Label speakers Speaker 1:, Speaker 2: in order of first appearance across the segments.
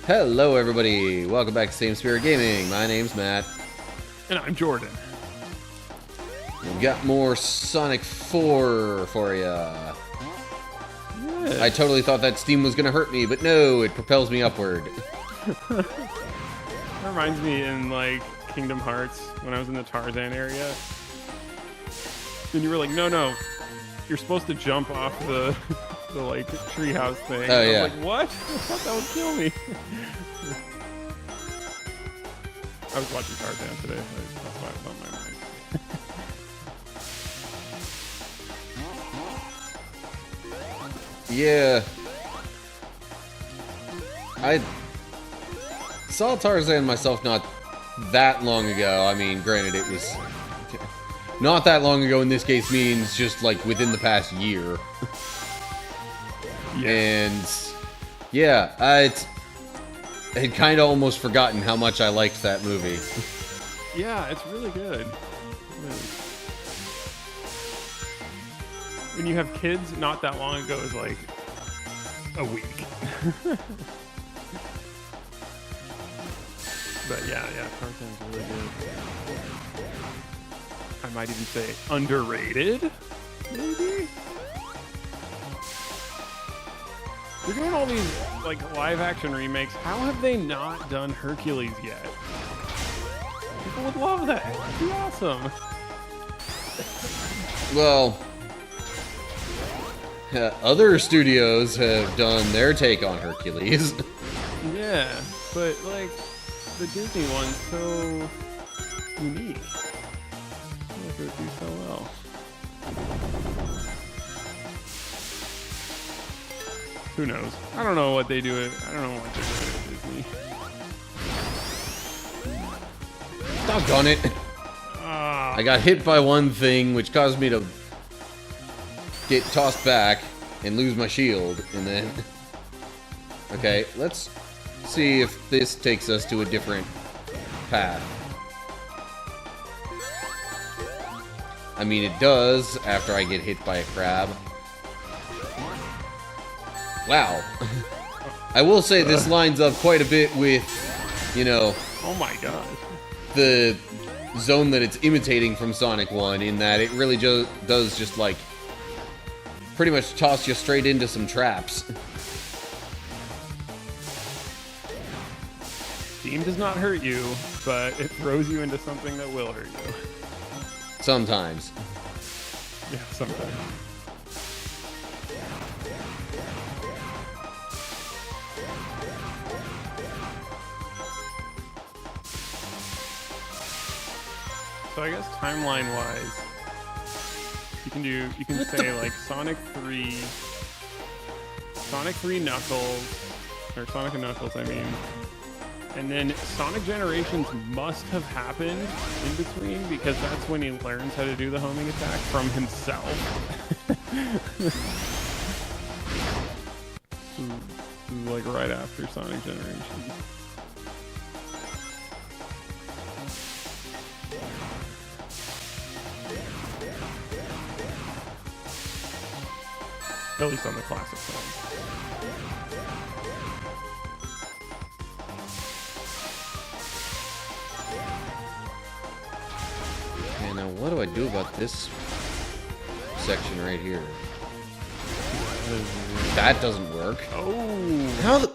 Speaker 1: Hello everybody, welcome back to Same Spirit Gaming. My name's Matt.
Speaker 2: And I'm Jordan.
Speaker 1: We've got more Sonic 4 for ya.
Speaker 2: Yeah.
Speaker 1: I totally thought that Steam was gonna hurt me, but no, it propels me upward.
Speaker 2: That reminds me in like Kingdom Hearts when I was in the Tarzan area. And you were like, no, you're supposed to jump off the like treehouse thing.
Speaker 1: Oh,
Speaker 2: I was
Speaker 1: yeah.
Speaker 2: like, what? I thought that would kill me. I was watching Tarzan today. That's why it was on my mind.
Speaker 1: Yeah. I saw Tarzan myself not that long ago. I mean, granted, it was not that long ago in this case means just like within the past year.
Speaker 2: Yeah.
Speaker 1: And yeah, I had kind of almost forgotten how much I liked that movie.
Speaker 2: Yeah, it's really good. When you have kids, not that long ago is like a week. But yeah, Tarzan's really good. I might even say underrated, maybe? They're doing all these like live action remakes. How have they not done Hercules yet? People would love that. It'd be awesome.
Speaker 1: Well, other studios have done their take on Hercules.
Speaker 2: Yeah, but like the Disney one's so unique. I feel like it would do so well. Who knows? I don't know what they do. I don't know what they're doing at Disney.
Speaker 1: Doggone it. I got hit by one thing, which caused me to get tossed back and lose my shield, and then... Okay, let's see if this takes us to a different path. I mean, it does after I get hit by a crab. Wow. I will say this lines up quite a bit with, you know...
Speaker 2: Oh my god.
Speaker 1: The zone that it's imitating from Sonic 1, in that it really does just, like, pretty much toss you straight into some traps.
Speaker 2: Steam does not hurt you, but it throws you into something that will hurt you.
Speaker 1: Sometimes.
Speaker 2: Yeah, sometimes. So I guess timeline-wise, you can say like Sonic 3 Knuckles, or Sonic and Knuckles, I mean, and then Sonic Generations must have happened in between because that's when he learns how to do the homing attack from himself. This is like right after Sonic Generations. At least on the classic side.
Speaker 1: Okay, now what do I do about this section right here? That doesn't work.
Speaker 2: Oh!
Speaker 1: How the...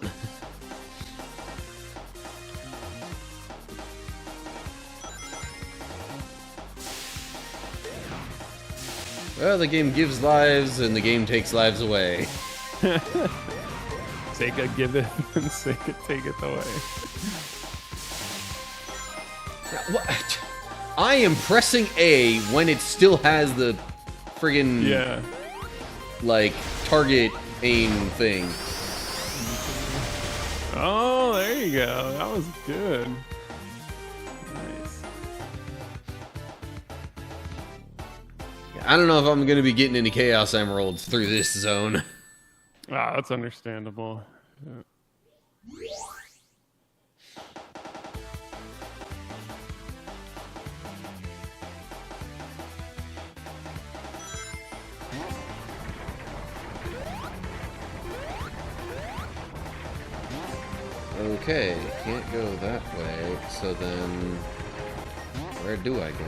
Speaker 1: Well, the game gives lives, and the game takes lives away.
Speaker 2: Sega giveth, and Sega taketh away.
Speaker 1: What? I am pressing A when it still has the friggin'
Speaker 2: Yeah.
Speaker 1: like target aim thing.
Speaker 2: Oh, there you go. That was good. Nice.
Speaker 1: I don't know if I'm gonna be getting any Chaos Emeralds through this zone.
Speaker 2: Ah, that's understandable. Yeah.
Speaker 1: Okay, can't go that way, so then where do I go?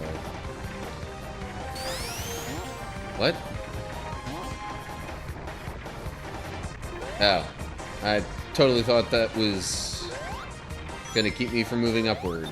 Speaker 1: What? Oh, I totally thought that was gonna keep me from moving upward.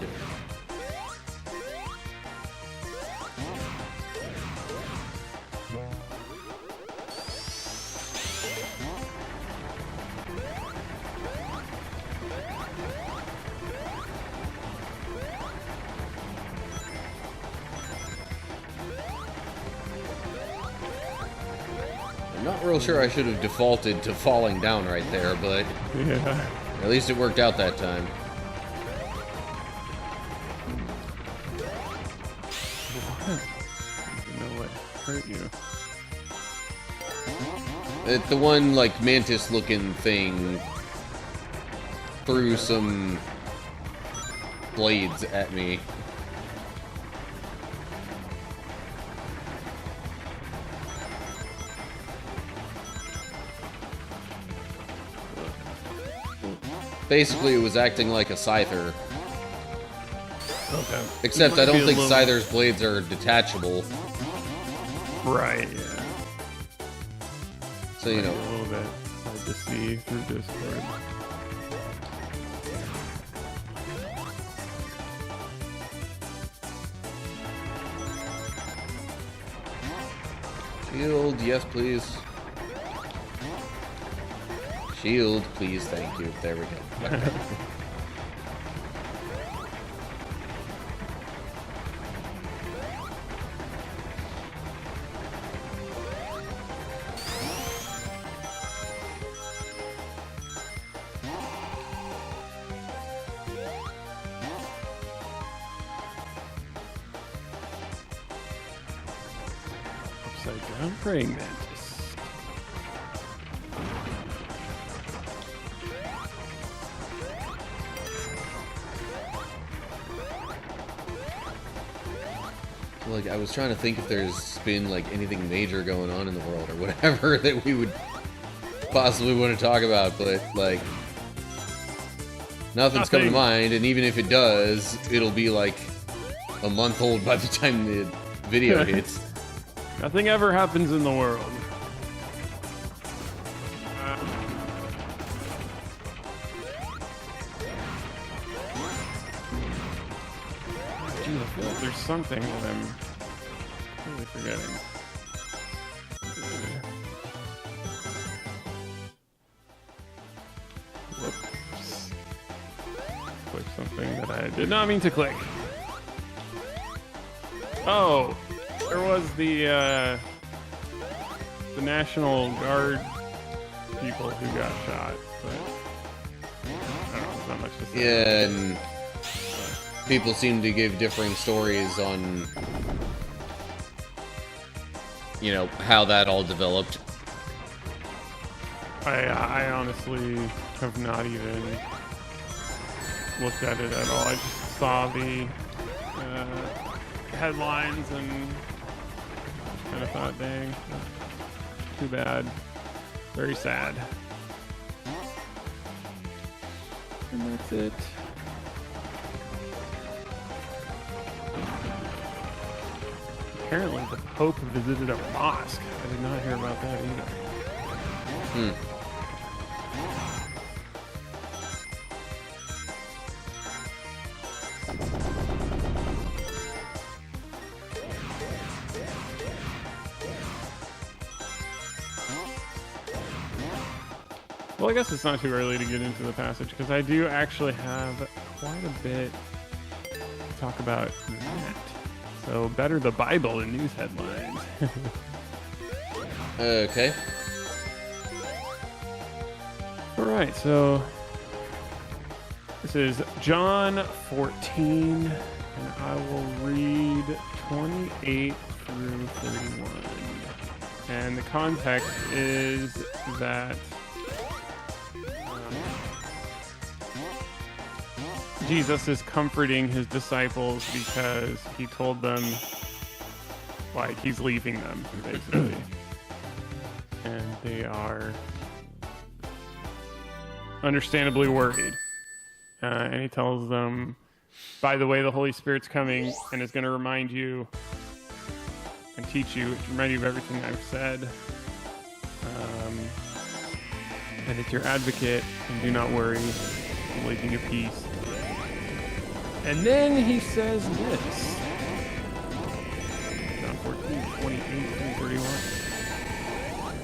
Speaker 1: I'm not real sure I should have defaulted to falling down right there, but
Speaker 2: Yeah.
Speaker 1: at least it worked out that time.
Speaker 2: What? I didn't know what hurt you.
Speaker 1: The one, like, mantis-looking thing threw some blades at me. Basically, it was acting like a scyther.
Speaker 2: Okay.
Speaker 1: Except I don't think
Speaker 2: little...
Speaker 1: scyther's blades are detachable.
Speaker 2: Right, yeah.
Speaker 1: So, you know.
Speaker 2: A little bit hard to see through Discord.
Speaker 1: Shield, yes, please. Shield, please, thank you. There we go. Okay.
Speaker 2: Upside down praying mantis.
Speaker 1: Like, I was trying to think if there's been, like, anything major going on in the world or whatever that we would possibly want to talk about, but, like, nothing's coming to mind, and even if it does, it'll be, like, a month old by the time the video hits.
Speaker 2: Nothing ever happens in the world. Gee, I feel like there's something that I'm really forgetting. Whoops. Click something that I did not mean to click. Oh, there was the National Guard people who got shot, but I don't know, there's not much to say.
Speaker 1: Yeah, and people seem to give differing stories on, you know, how that all developed.
Speaker 2: I honestly have not even looked at it at all. I just saw the headlines and kind of thought, dang, too bad. Very sad. And that's it. Apparently the Pope visited a mosque. I did not hear about that either. Well, I guess it's not too early to get into the passage, because I do actually have quite a bit to talk about that. So, better the Bible in news headlines.
Speaker 1: Okay.
Speaker 2: Alright, so this is John 14, and I will read 28 through 31. And the context is that Jesus is comforting his disciples because he told them, like, he's leaving them, basically. And they are understandably worried. and he tells them, by the way, the Holy Spirit's coming and is going to remind you and teach you, remind you of everything I've said. And it's your advocate, and do not worry, I'm leaving you peace. And then he says this. John 14, 28 through 31.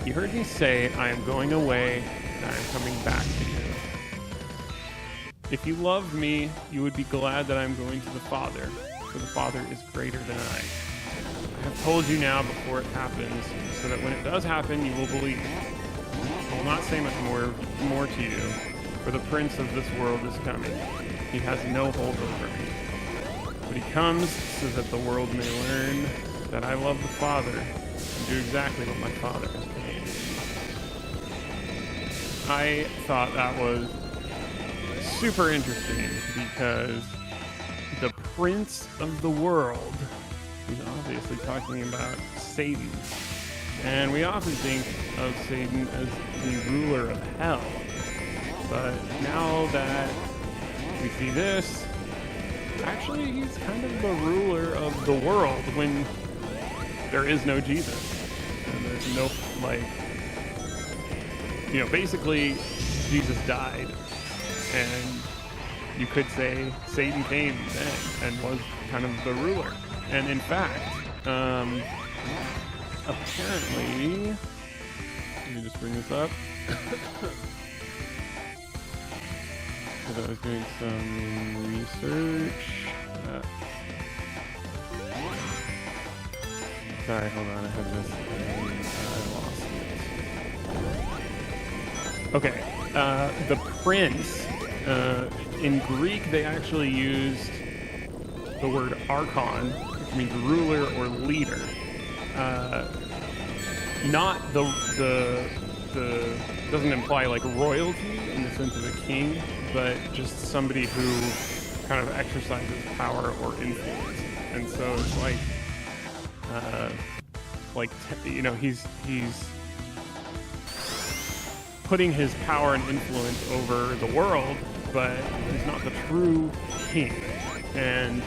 Speaker 2: You heard me say, I am going away, and I am coming back to you. If you loved me, you would be glad that I am going to the Father, for the Father is greater than I. I have told you now before it happens, so that when it does happen, you will believe. I will not say much more to you, for the prince of this world is coming. He has no hold over me. But he comes so that the world may learn that I love the Father and do exactly what my Father has commanded. I thought that was super interesting because the prince of the world is obviously talking about Satan. And we often think of Satan as the ruler of hell. But now that we see this, actually he's kind of the ruler of the world when there is no Jesus. And there's no, basically Jesus died. And you could say Satan came then and was kind of the ruler. And in fact, apparently, let me just bring this up. Because I was doing some research. Sorry, hold on, I have this and I lost it. Okay, the prince, in Greek they actually used the word archon, which means ruler or leader. Not the doesn't imply like royalty in the sense of a king, but just somebody who kind of exercises power or influence. And so it's he's putting his power and influence over the world, but he's not the true king. And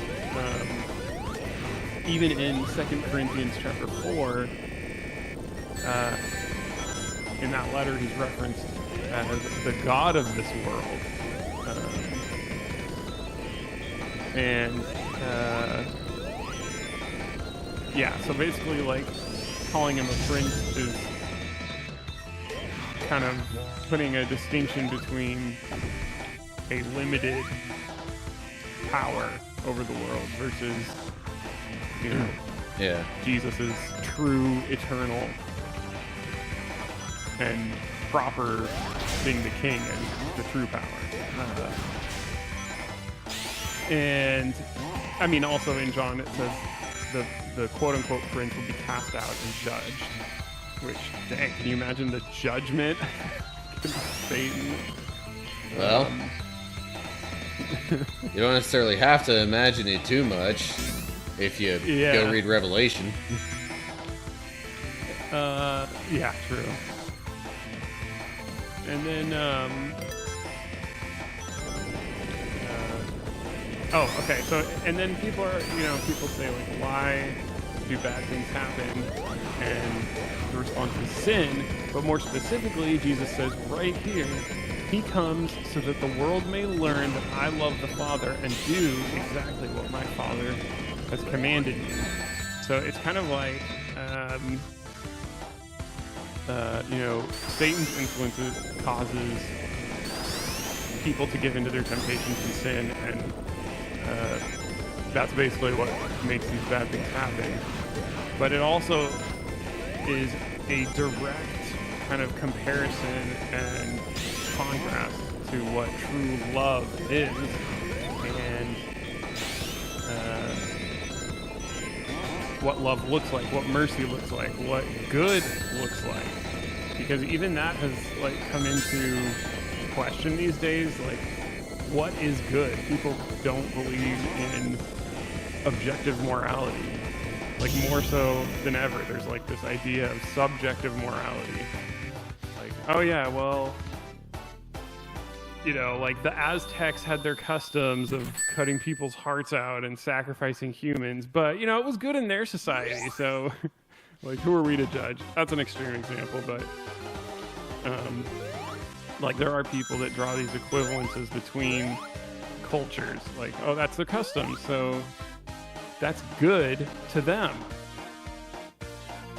Speaker 2: even in 2 Corinthians chapter 4, in that letter he's referenced as the God of this world. So basically calling him a prince is kind of putting a distinction between a limited power over the world versus Jesus' true, eternal, and proper being the king and the true power. And I mean, also in John it says the quote-unquote prince will be cast out and judged. Which, dang, can you imagine the judgment? Satan.
Speaker 1: Well, you don't necessarily have to imagine it too much if you go read Revelation.
Speaker 2: Yeah, true. And then, okay, so, and then people say, why do bad things happen? And the response is sin, but more specifically, Jesus says right here, he comes so that the world may learn that I love the Father and do exactly what my Father has commanded me. So it's kind of like, Satan's influences causes people to give into their temptations and sin, and that's basically what makes these bad things happen. But it also is a direct kind of comparison and contrast to what true love is, and what love looks like, what mercy looks like, what good looks like. Because even that has come into question these days. What is good? People don't believe in objective morality. More so than ever, there's this idea of subjective morality. Oh yeah, well, you know, like the Aztecs had their customs of cutting people's hearts out and sacrificing humans, but you know, it was good in their society. So, like, who are we to judge? That's an extreme example, but like there are people that draw these equivalences between cultures. Like, oh, that's the custom, so that's good to them.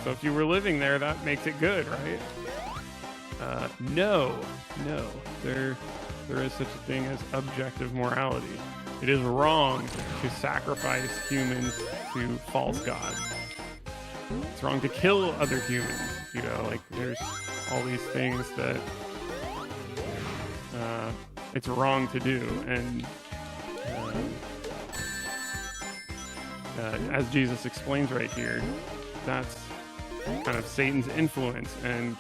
Speaker 2: So if you were living there, that makes it good, right? No. There is such a thing as objective morality. It is wrong to sacrifice humans to false gods. It's wrong to kill other humans. You know, like there's all these things that it's wrong to do. And as Jesus explains right here, that's kind of Satan's influence, and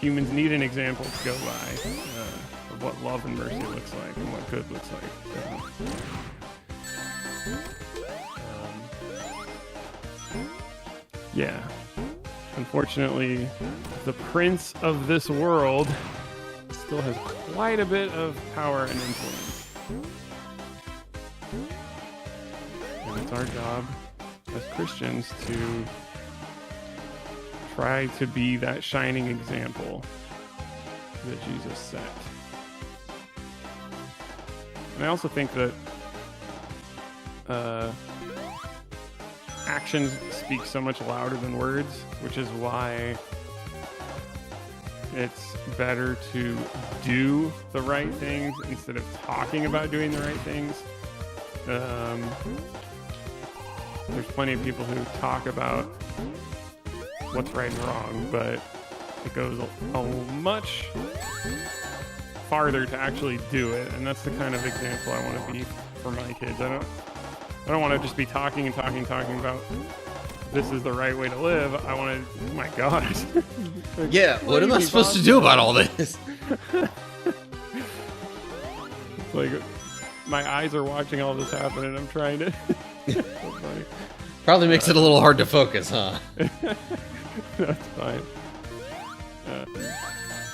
Speaker 2: humans need an example to go by of what love and mercy looks like and what good looks like. Yeah. Unfortunately, the prince of this world still has quite a bit of power and influence. And it's our job as Christians to try to be that shining example that Jesus set. And I also think that actions speak so much louder than words, which is why it's better to do the right things instead of talking about doing the right things. There's plenty of people who talk about what's right and wrong, but it goes a much farther to actually do it, and that's the kind of example I want to be for my kids. I don't want to just be talking about this is the right way to live. I want to, oh my God.
Speaker 1: Yeah, what am I supposed to do about all this?
Speaker 2: It's like my eyes are watching all this happen, and I'm trying to. So funny.
Speaker 1: Probably makes it a little hard to focus, huh?
Speaker 2: That's fine.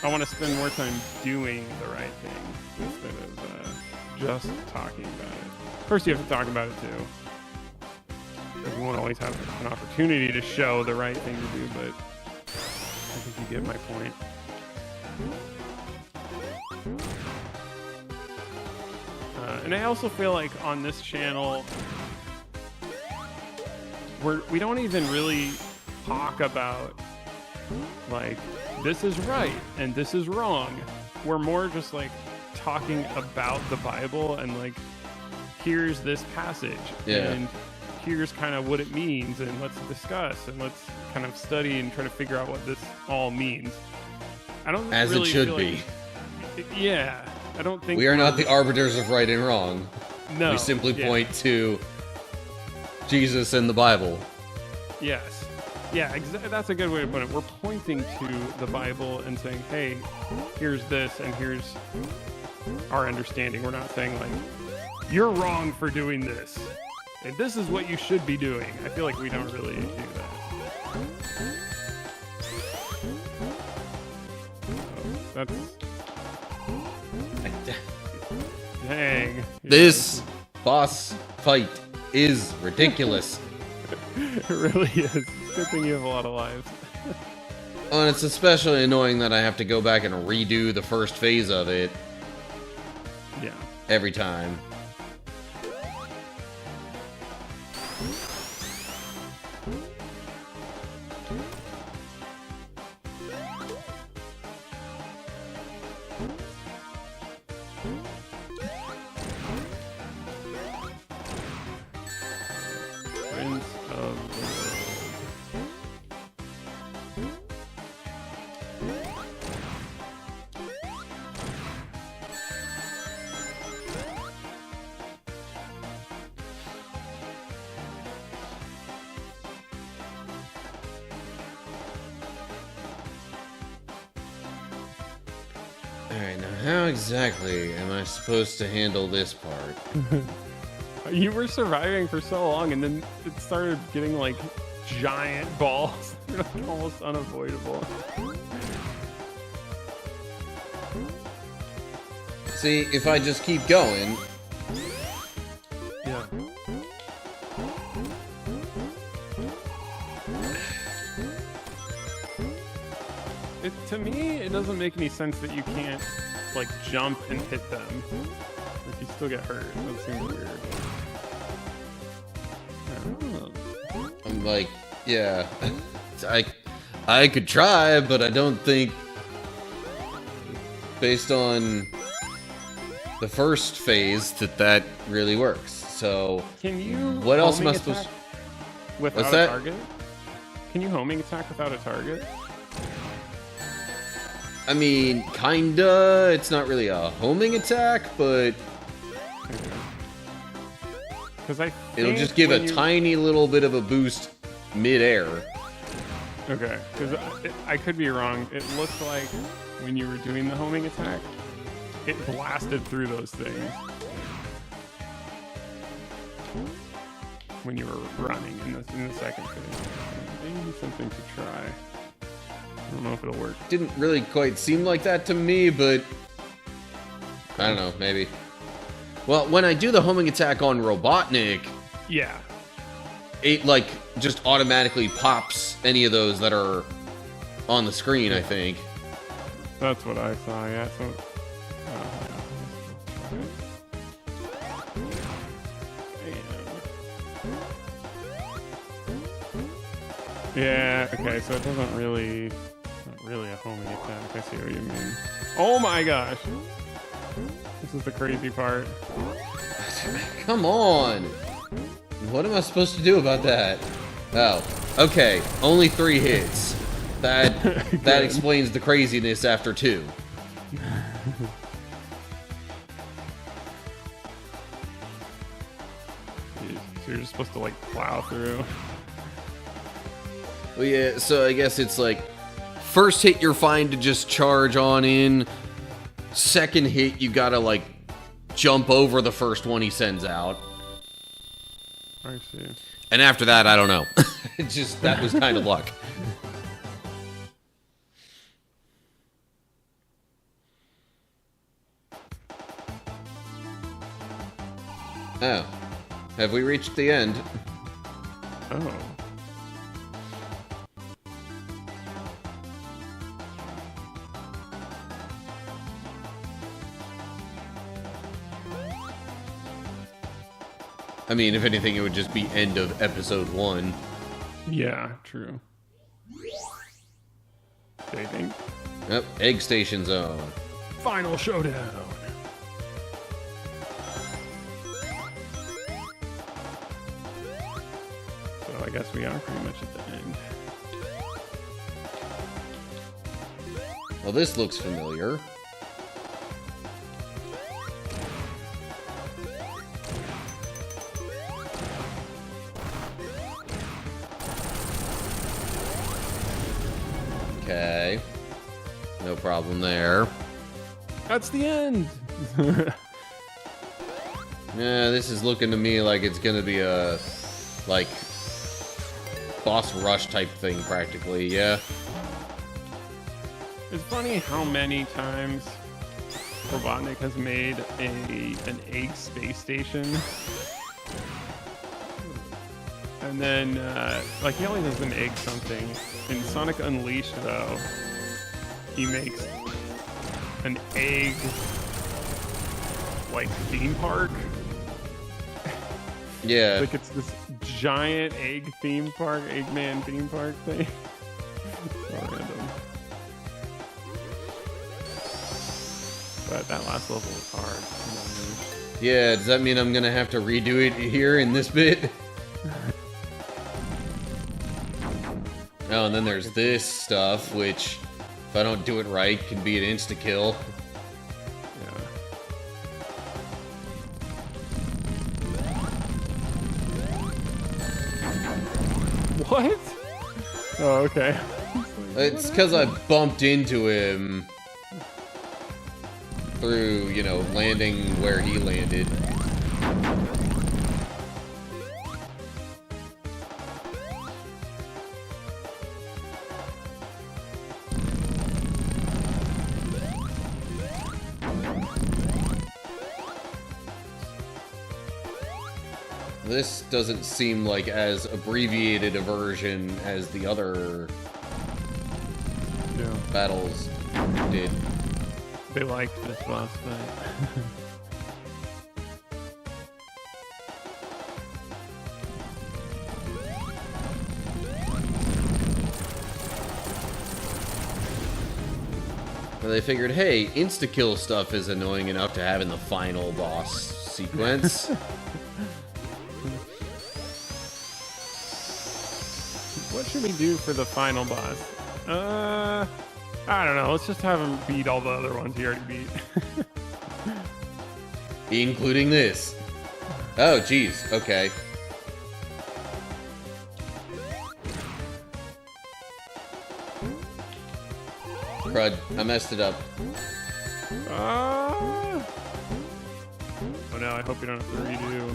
Speaker 2: I want to spend more time doing the right thing instead of just talking about it. First, you have to talk about it too. Because you won't always have an opportunity to show the right thing to do, but I think you get my point. And I also feel like on this channel, we don't even really talk about like this is right and this is wrong. We're more just like talking about the Bible and like here's this passage and here's kind of what it means, and let's discuss and let's kind of study and try to figure out what this all means. I don't
Speaker 1: as
Speaker 2: really
Speaker 1: it should
Speaker 2: feel
Speaker 1: be.
Speaker 2: Yeah, I don't think
Speaker 1: we are not the arbiters of right and wrong.
Speaker 2: No,
Speaker 1: we simply point to Jesus and the Bible.
Speaker 2: Yes. Yeah, that's a good way to put it. We're pointing to the Bible and saying, hey, here's this and here's our understanding. We're not saying like, you're wrong for doing this, and this is what you should be doing. I feel like we don't really do that. So that's... Dang.
Speaker 1: This boss fight is ridiculous.
Speaker 2: It really is. It's a good thing you have a lot of lives.
Speaker 1: And it's especially annoying that I have to go back and redo the first phase of it.
Speaker 2: Yeah.
Speaker 1: Every time.
Speaker 2: Prince of the
Speaker 1: Alright, now how exactly am I supposed to handle this part?
Speaker 2: You were surviving for so long, and then it started getting like giant balls. They're like almost unavoidable.
Speaker 1: See, if I just keep going...
Speaker 2: Yeah. To me, it doesn't make any sense that you can't, like, jump and hit them. Like, you still get hurt. That seems weird.
Speaker 1: I'm like, yeah. I could try, but I don't think... Based on the first phase, that really works. So...
Speaker 2: Can you...
Speaker 1: What else am I supposed to...
Speaker 2: Without a target? Can you homing attack without a target?
Speaker 1: I mean, kinda. It's not really a homing attack, but...
Speaker 2: Because
Speaker 1: it'll just give a tiny little bit of a boost mid-air.
Speaker 2: Okay, because I could be wrong. It looked like when you were doing the homing attack, it blasted through those things. When you were running in the second phase. Maybe something to try. I don't know if it'll work.
Speaker 1: Didn't really quite seem like that to me, but... I don't know, maybe. Well, when I do the homing attack on Robotnik...
Speaker 2: Yeah.
Speaker 1: It, like, just automatically pops any of those that are on the screen, I think.
Speaker 2: That's what I saw, yeah. So... Yeah, okay, so it doesn't really... Not really a homing attack, I see what you mean. Oh my gosh! This is the crazy part.
Speaker 1: Come on! What am I supposed to do about that? Oh, okay, only 3 hits. That explains the craziness after 2.
Speaker 2: So you're just supposed to, like, plow through.
Speaker 1: Well, yeah, so I guess it's like, first hit you're fine to just charge on in. Second hit, you gotta, like, jump over the first one he sends out.
Speaker 2: I see.
Speaker 1: And after that, I don't know. Just, that was kind of luck. Oh. Have we reached the end?
Speaker 2: Oh.
Speaker 1: I mean, if anything, it would just be end of episode 1.
Speaker 2: Yeah, true. Saving.
Speaker 1: Yep, egg station zone.
Speaker 2: Final showdown. So I guess we are pretty much at the end.
Speaker 1: Well, this looks familiar. Okay. No problem there.
Speaker 2: That's the end!
Speaker 1: Yeah, this is looking to me like it's gonna be a, like, boss rush type thing, practically, yeah.
Speaker 2: It's funny how many times Robotnik has made an egg space station. And then, like, he always has an egg something. In Sonic Unleashed, though, he makes an egg, like, theme park.
Speaker 1: Yeah.
Speaker 2: Like, it's this giant egg theme park, Eggman theme park thing. So random. But that last level was hard.
Speaker 1: Yeah, does that mean I'm gonna have to redo it here in this bit? Oh, and then there's this stuff, which, if I don't do it right, can be an insta-kill.
Speaker 2: Yeah. What? Oh, okay.
Speaker 1: It's because I bumped into him through, you know, landing where he landed. this doesn't seem like as abbreviated a version as the other battles did.
Speaker 2: They liked this boss fight.
Speaker 1: They figured, hey, insta-kill stuff is annoying enough to have in the final boss sequence.
Speaker 2: What should we do for the final boss? I don't know. Let's just have him beat all the other ones he already beat.
Speaker 1: Including this. Oh, jeez. Okay. Crud, I messed it up.
Speaker 2: Oh no, I hope you don't have to redo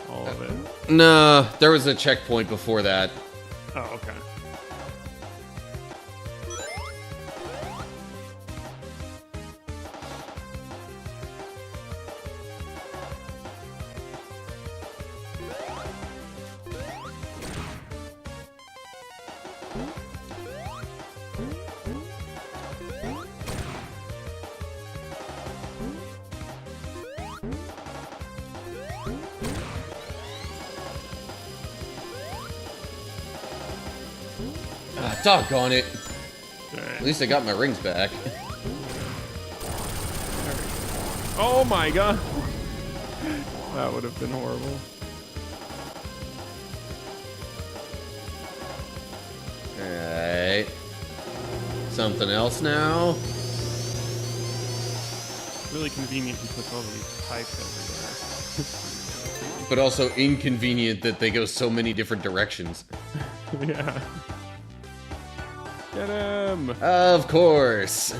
Speaker 2: all of it.
Speaker 1: No, there was a checkpoint before that.
Speaker 2: Oh, okay.
Speaker 1: Doggone it.
Speaker 2: Right.
Speaker 1: At least I got my rings back.
Speaker 2: Oh my god. That would have been horrible.
Speaker 1: Alright. Something else now?
Speaker 2: Really convenient he puts all these pipes everywhere.
Speaker 1: But also inconvenient that they go so many different directions.
Speaker 2: Yeah. Get him!
Speaker 1: Of course!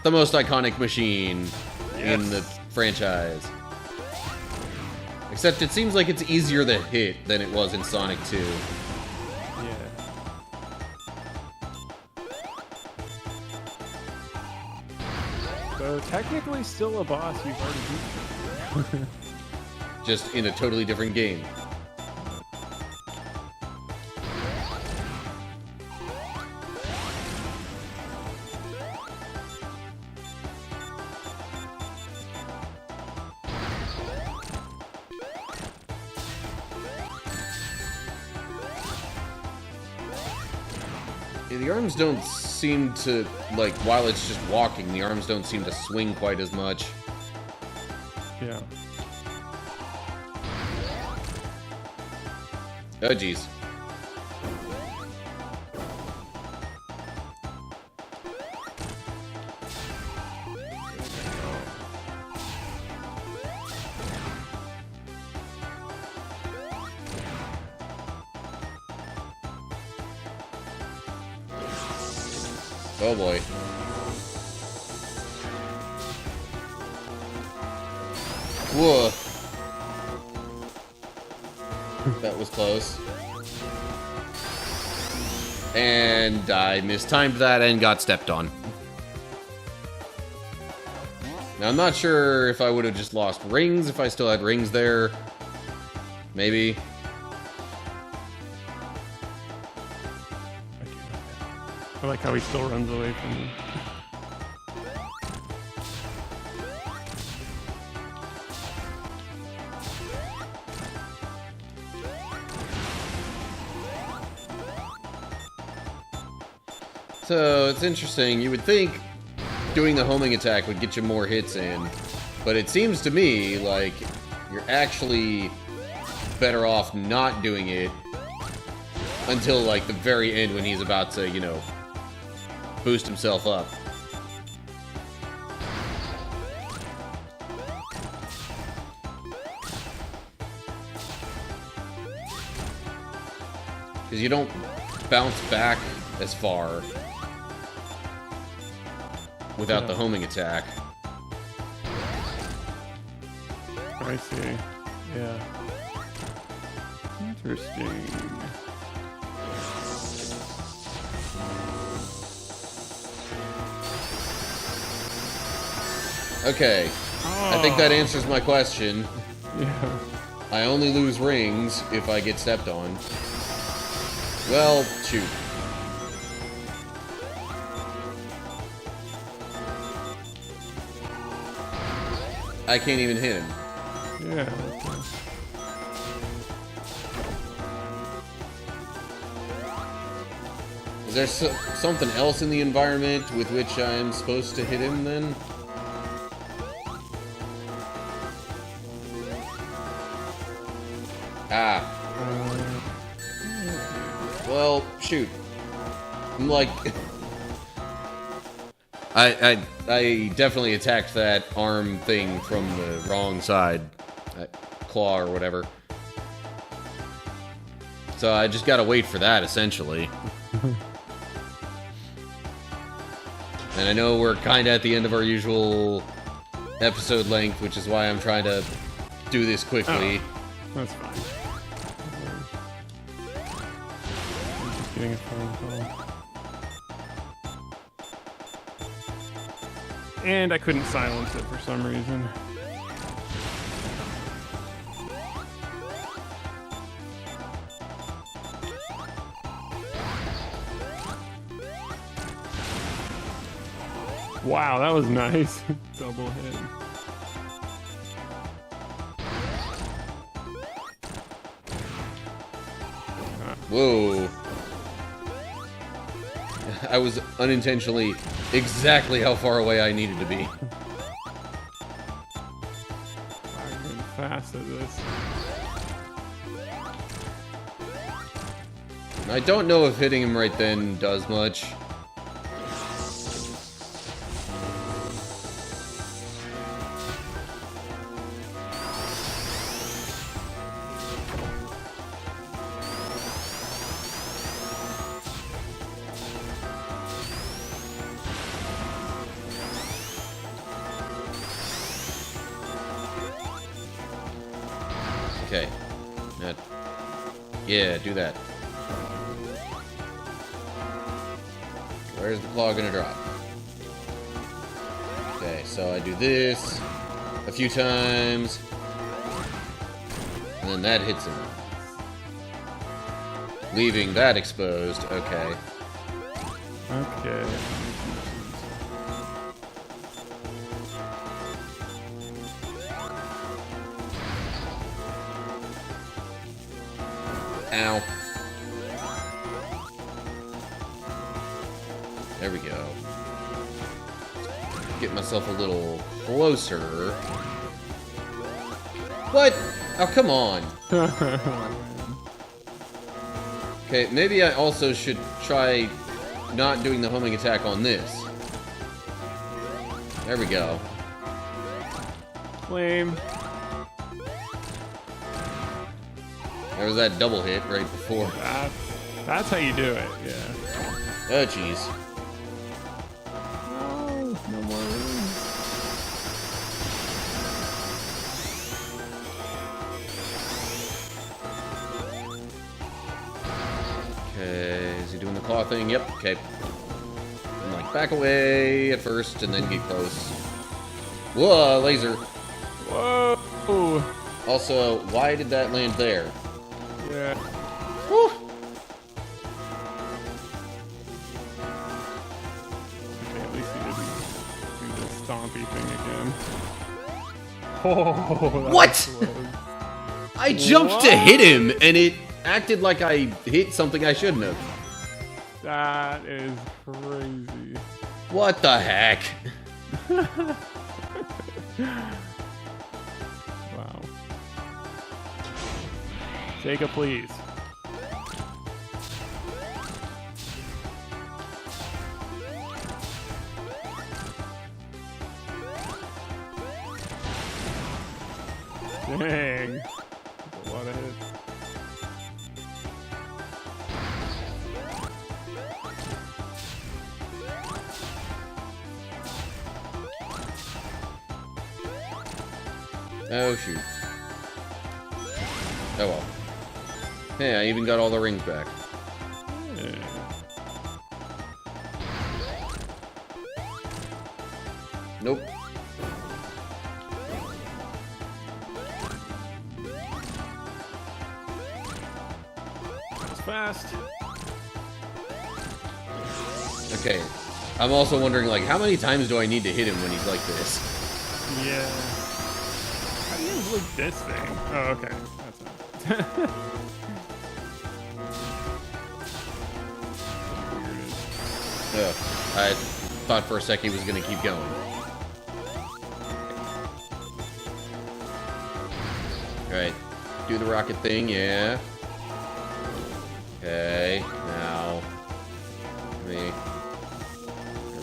Speaker 1: The most iconic machine in the franchise. Except it seems like it's easier to hit than it was in Sonic 2.
Speaker 2: Yeah. So technically still a boss you've already beaten.
Speaker 1: Just in a totally different game. The arms don't seem to, like, while it's just walking, the arms don't seem to swing quite as much.
Speaker 2: Yeah.
Speaker 1: Oh, jeez. Oh boy. Whoa. That was close. And I mistimed that and got stepped on. Now I'm not sure if I would have just lost rings if I still had rings there. Maybe.
Speaker 2: I like how he still runs away from me.
Speaker 1: So, it's interesting. You would think doing the homing attack would get you more hits in, but it seems to me like you're actually better off not doing it until, like, the very end when he's about to, you know, boost himself up. Because you don't bounce back as far without the homing attack.
Speaker 2: I see. Yeah. Interesting.
Speaker 1: Okay. I think that answers my question.
Speaker 2: Yeah.
Speaker 1: I only lose rings if I get stepped on. Well, shoot. I can't even hit him.
Speaker 2: Yeah.
Speaker 1: Is there something else in the environment with which I am supposed to hit him then? Ah. Well, shoot. I'm like... I definitely attacked that arm thing from the wrong side. Claw or whatever. So I just gotta wait for that, essentially. And I know we're kinda at the end of our usual episode length, which is why I'm trying to do this quickly.
Speaker 2: Oh, that's fine. I'm just getting a phone call. And I couldn't silence it for some reason. Wow, that was nice. Double hit.
Speaker 1: Whoa. I was unintentionally exactly how far away I needed to be.
Speaker 2: I'm getting fast at this.
Speaker 1: I don't know if hitting him right then does much. Okay. Yeah, do that. Where's the claw gonna drop? Okay, so I do this a few times. And then that hits him. Leaving that exposed. Okay.
Speaker 2: Okay.
Speaker 1: Ow. There we go. Get myself a little closer. What? Oh, come on. Okay, maybe I also should try not doing the homing attack on this. There we go.
Speaker 2: Lame.
Speaker 1: There was that double hit right before.
Speaker 2: That's how you do it, yeah.
Speaker 1: Oh, jeez.
Speaker 2: Oh, no more rings.
Speaker 1: Okay, is he doing the claw thing? Yep, okay. I'm like, back away at first and then get close. Whoa, laser.
Speaker 2: Whoa!
Speaker 1: Also, why did that land there?
Speaker 2: Yeah.
Speaker 1: Whew.
Speaker 2: Okay, at least he didn't do the stompy thing again. Oh, that
Speaker 1: What?
Speaker 2: was close.
Speaker 1: I jumped to hit him, and it acted like I hit something I shouldn't have.
Speaker 2: That is crazy.
Speaker 1: What the heck?
Speaker 2: Wow. Jacob, please. Dang. A lot of hits.
Speaker 1: Oh, shoot. Oh, well. Hey, I even got all the rings back.
Speaker 2: Yeah.
Speaker 1: Nope.
Speaker 2: fast.
Speaker 1: Okay. I'm also wondering, like, how many times do I need to hit him when he's like this?
Speaker 2: Yeah. How do you avoid this thing? Oh, okay. That's not.
Speaker 1: Ugh. I thought for a sec he was gonna keep going. Alright. Do the rocket thing, yeah. Okay. Now. There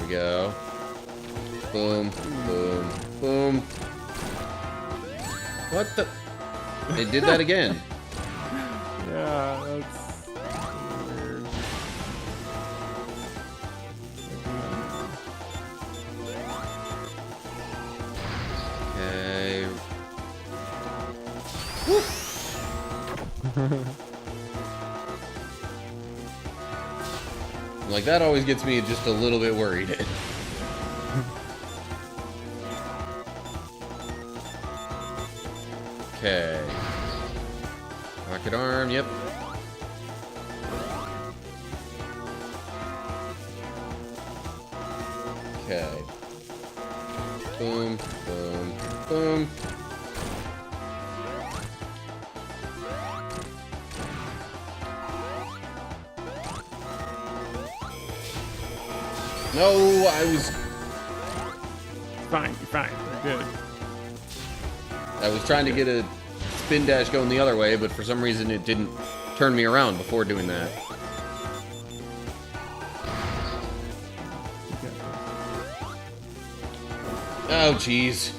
Speaker 1: we go. Boom. Boom. Boom. What the? They did that again.
Speaker 2: Yeah, that's weird.
Speaker 1: Okay. Like, that always gets me just a little bit worried. Okay. Rocket arm, yep. Okay. Boom, boom, boom. No, I was...
Speaker 2: Fine, you're fine. You're good.
Speaker 1: I was trying to get a spin dash going the other way, but for some reason it didn't turn me around before doing that. Oh, jeez.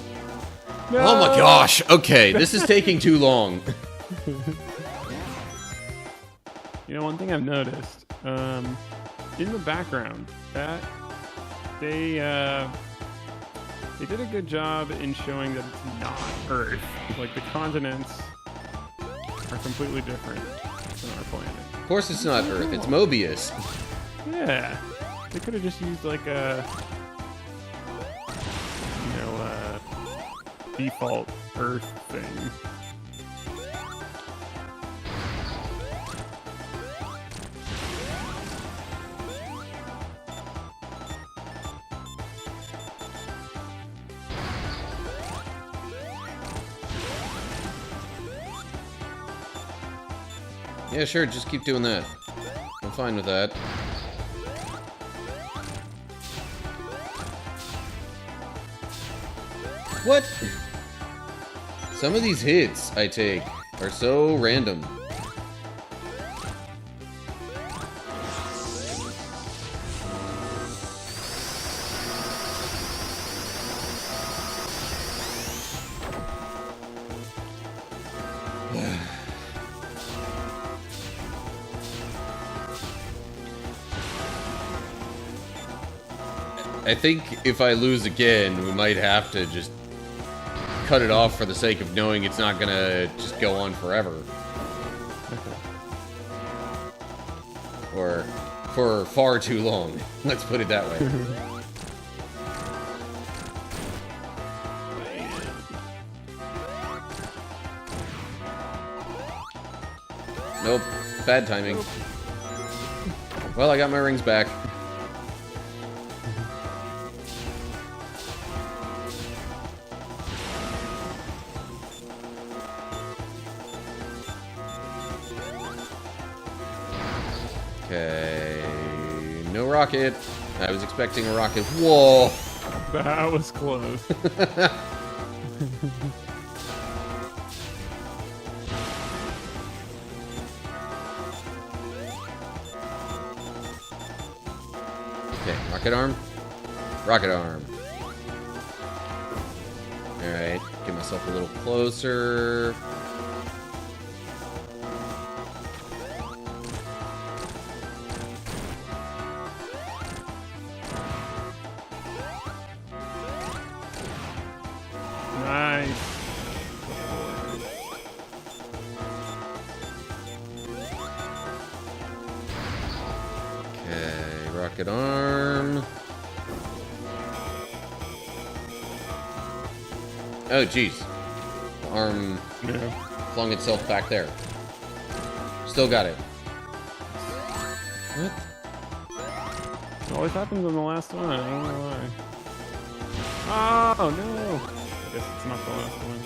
Speaker 2: No!
Speaker 1: Oh my gosh. Okay, this is taking too long.
Speaker 2: You know, one thing I've noticed, in the background, that they did a good job in showing that it's not Earth. Like, the continents are completely different than our planet.
Speaker 1: Of course it's not Earth, it's Mobius.
Speaker 2: Yeah. They could have just used, like, a, default Earth thing.
Speaker 1: Yeah, sure, just keep doing that. I'm fine with that. What? Some of these hits I take are so random. I think if I lose again, we might have to just cut it off for the sake of knowing it's not gonna just go on forever. Or for far too long. Let's put it that way. Nope. Bad timing. Well, I got my rings back. Okay, no rocket. I was expecting a rocket. Whoa!
Speaker 2: That was close.
Speaker 1: Okay, rocket arm. Rocket arm. Alright, get myself a little closer.
Speaker 2: Nice.
Speaker 1: Okay, rocket arm. Oh, jeez. The arm flung itself back there. Still got it. What?
Speaker 2: It always happens in the last one. I don't know why. Oh, no. I guess it's not the last one.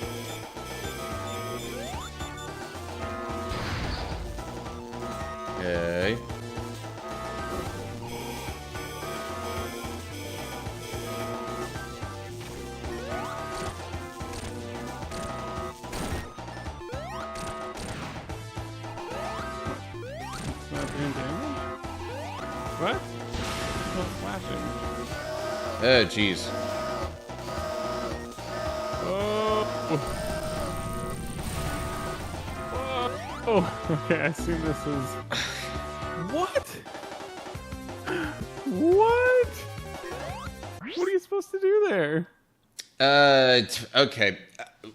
Speaker 1: Okay.
Speaker 2: It's not doing damage? What? It's not flashing.
Speaker 1: Oh, jeez.
Speaker 2: Oh. Oh, okay, I assume this is... What? What? What are you supposed to do there?
Speaker 1: Okay.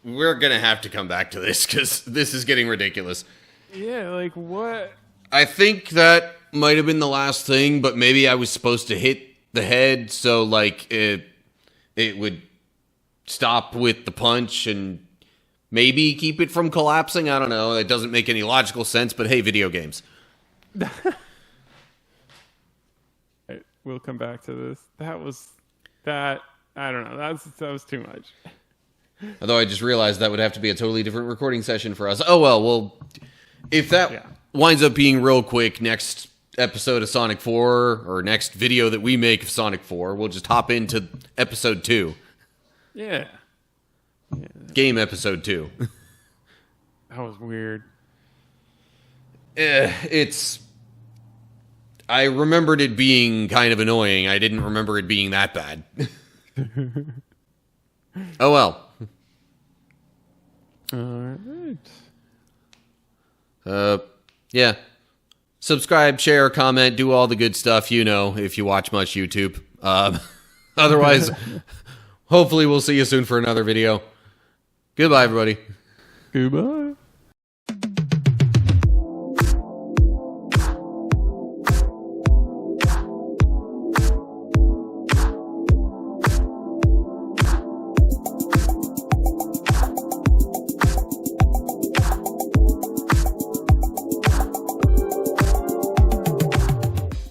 Speaker 1: We're gonna have to come back to this, because this is getting ridiculous.
Speaker 2: Yeah, like, what?
Speaker 1: I think that might have been the last thing, but maybe I was supposed to hit the head, so, like, it would stop with the punch and maybe keep it from collapsing. I don't know. It doesn't make any logical sense, but hey, video games.
Speaker 2: We'll come back to this. I don't know. That was too much.
Speaker 1: Although I just realized that would have to be a totally different recording session for us. Oh, well, if that winds up being real quick, next episode of Sonic 4, or next video that we make of Sonic 4, we'll just hop into episode 2.
Speaker 2: Yeah.
Speaker 1: Game episode 2.
Speaker 2: That was weird.
Speaker 1: I remembered it being kind of annoying. I didn't remember it being that bad. Oh well.
Speaker 2: Alright.
Speaker 1: Yeah. Subscribe, share, comment, do all the good stuff, you know, if you watch much YouTube. Otherwise, hopefully we'll see you soon for another video. Goodbye, everybody.
Speaker 2: Goodbye.